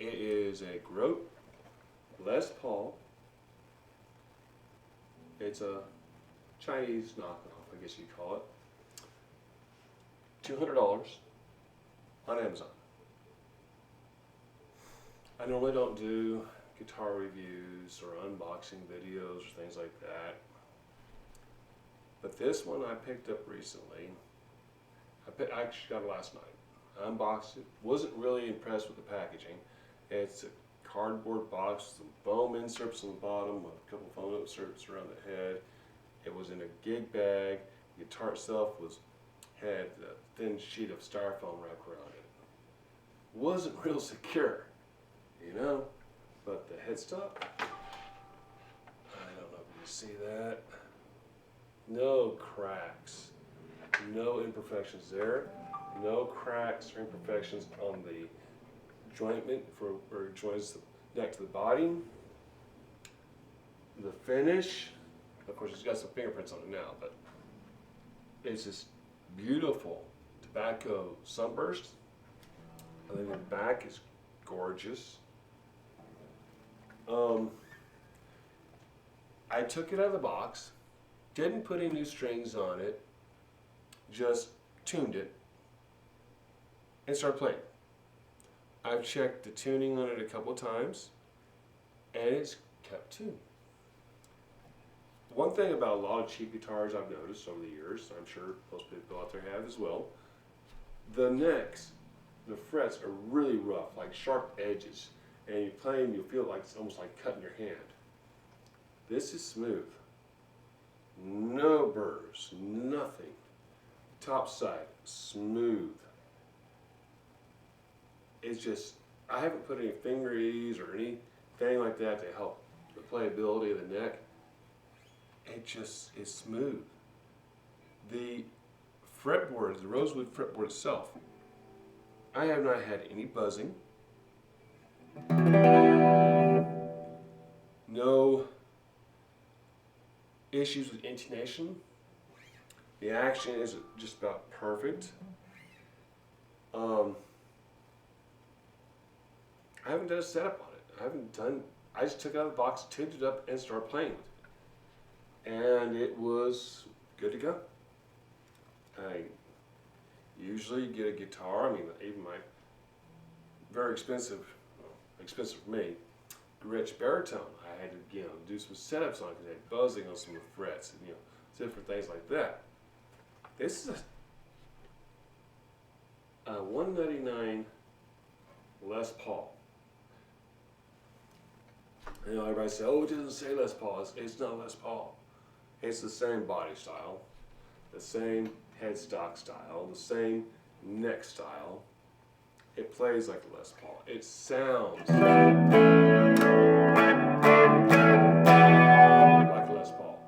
It is a Grote Les Paul. It's a Chinese knockoff, I guess you'd call it. $200 on Amazon. I normally don't do guitar reviews or unboxing videos or things like that. But this one I picked up recently. I actually got it last night. I unboxed it. Wasn't really impressed with the packaging. It's a cardboard box with some foam inserts on the bottom, with a couple foam inserts around the head. It was in a gig bag. The guitar itself had a thin sheet of styrofoam wrapped around it. Wasn't real secure, you know, but the headstock, I don't know if you see that. No cracks, no imperfections there, no cracks or imperfections on the jointment where it joins the neck to the body. The finish, of course, it's got some fingerprints on it now, but it's just beautiful tobacco sunburst. I think the back is gorgeous. I took it out of the box, didn't put any new strings on it, just tuned it and started playing. I've checked the tuning on it a couple of times and it's kept tuned. One thing about a lot of cheap guitars I've noticed over the years, I'm sure most people out there have as well, the necks, the frets are really rough, like sharp edges, and you play them, you feel like it's almost like cutting your hand. This is smooth. No burrs, nothing. Top side, smooth. It's just, I haven't put any finger ease or anything like that to help the playability of the neck. It just is smooth. The fretboard, the rosewood fretboard itself, I have not had any buzzing. No issues with intonation. The action is just about perfect. I haven't done a setup on it. I just took it out of the box, tuned it up, and started playing with it. And it was good to go. I usually get a guitar, even my very expensive, well, expensive for me, rich baritone. I had to, do some setups on it because I had buzzing on some of the frets and, different things like that. This is a 199 Les Paul. Everybody says, oh, it doesn't say Les Paul. It's not Les Paul. It's the same body style, the same headstock style, the same neck style. It plays like a Les Paul. It sounds like a Les Paul.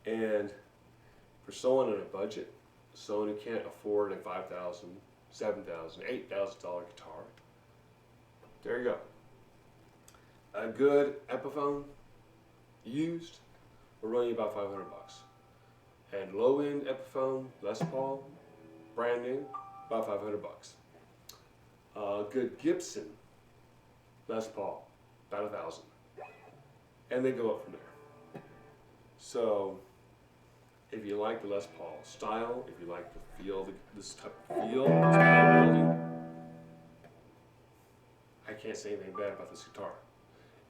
And for someone on a budget, someone who can't afford a $5,000, $7,000, $8,000 guitar, there you go. A good Epiphone, used, will run you about $500. And low-end Epiphone, Les Paul, brand new, about $500. A good Gibson Les Paul, about $1,000. And they go up from there. So, if you like the Les Paul style, if you like the feel, this type of feel, this kind of building, I can't say anything bad about this guitar.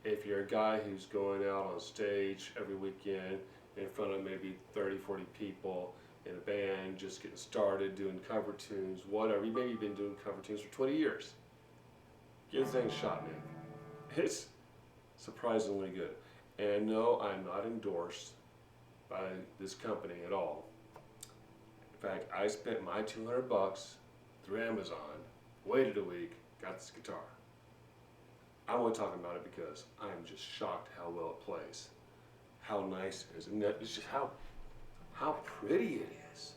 If you're a guy who's going out on stage every weekend in front of maybe 30, 40 people in a band, just getting started, doing cover tunes, whatever, you maybe been doing cover tunes for 20 years, give the thing a shot, man. It's surprisingly good. And no, I'm not endorsed by this company at all. In fact, I spent my $200 through Amazon, waited a week, got this guitar. I'm only talking about it because I'm just shocked how well it plays, how nice it is, and it's just how pretty it is.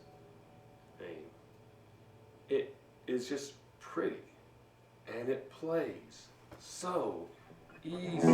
It is just pretty, and it plays so easy.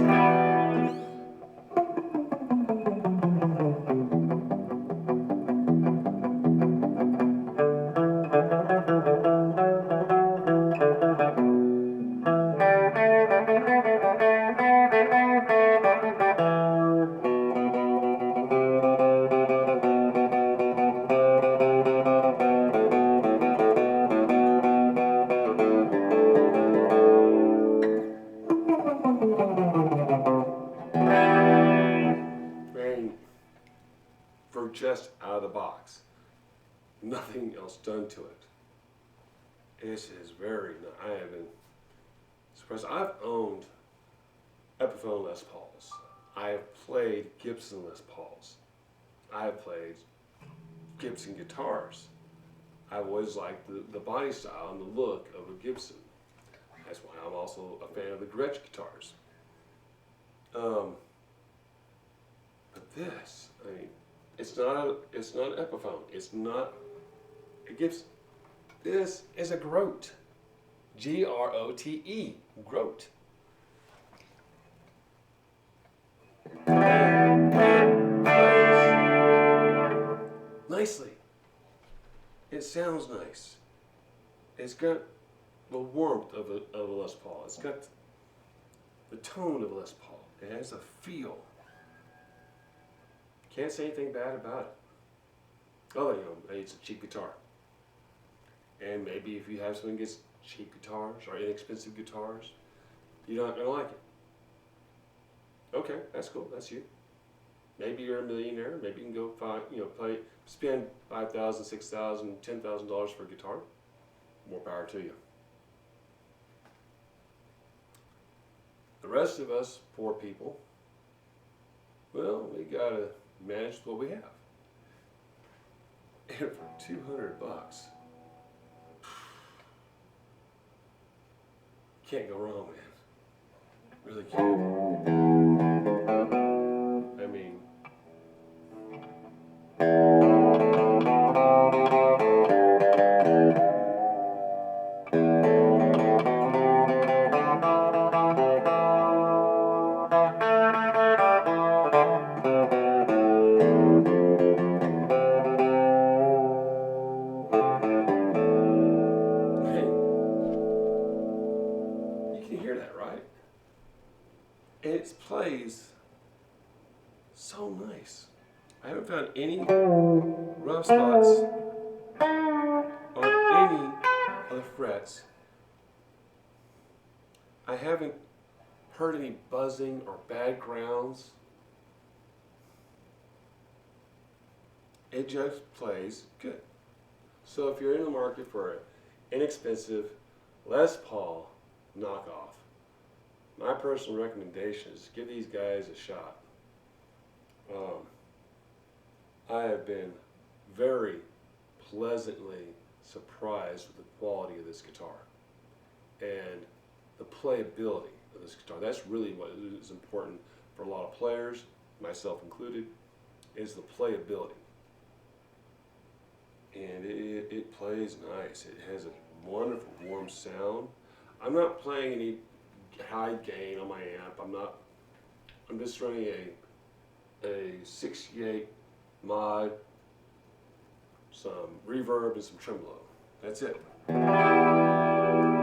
nothing else done to it. This is very nice. I have been surprised. I've owned Epiphone Les Pauls. I have played Gibson Les Pauls. I have played Gibson guitars. I've always liked the body style and the look of a Gibson. That's why I'm also a fan of the Gretsch guitars. But this, I mean, it's not an Epiphone. It's not a Gibson. This is a Grote. G-R-O-T-E. Grote. Nicely. It sounds nice. It's got the warmth of a Les Paul. It's got the tone of a Les Paul. It has a feel. Can't say anything bad about it. Oh, you know, it's a cheap guitar. And maybe if you have someone who gets cheap guitars or inexpensive guitars, you're not going to like it. Okay, that's cool. That's you. Maybe you're a millionaire. Maybe you can go spend $5,000, $6,000, $10,000 for a guitar. More power to you. The rest of us, poor people, well, we gotta manage what we have. And for $200, can't go wrong, man. Really can't. I mean, it plays so nice. I haven't found any rough spots on any of the frets. I haven't heard any buzzing or bad grounds. It just plays good. So if you're in the market for an inexpensive Les Paul knockoff, my personal recommendation is give these guys a shot. I have been very pleasantly surprised with the quality of this guitar and the playability of this guitar. That's really what is important for a lot of players, myself included, is the playability. And it plays nice. It has a wonderful warm sound. I'm not playing any high gain on my amp. I'm just running a 68 mod, some reverb and some tremolo. That's it. This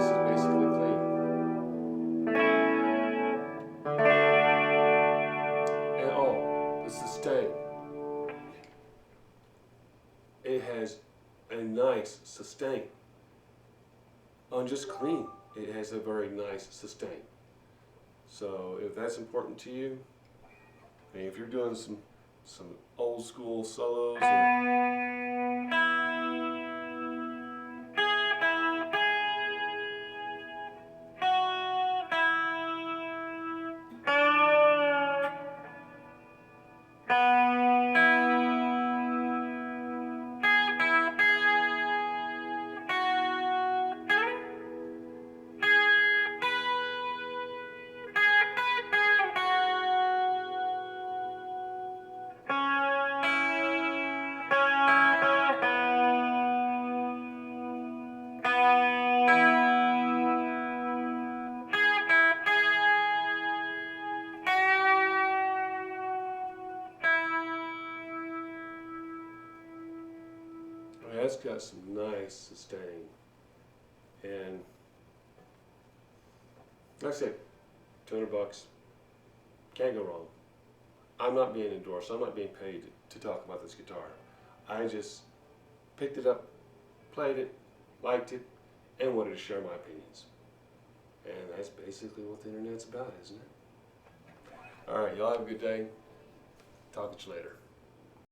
is basically clean. And the sustain. It has a nice sustain. On just clean, it has a very nice sustain. So if that's important to you, and if you're doing some old school solos, that's got some nice sustain. And like I said, $200, can't go wrong. I'm not being endorsed. I'm not being paid to talk about this guitar. I just picked it up, played it, liked it, and wanted to share my opinions. And that's basically what the internet's about, isn't it? All right, y'all have a good day. Talk to you later.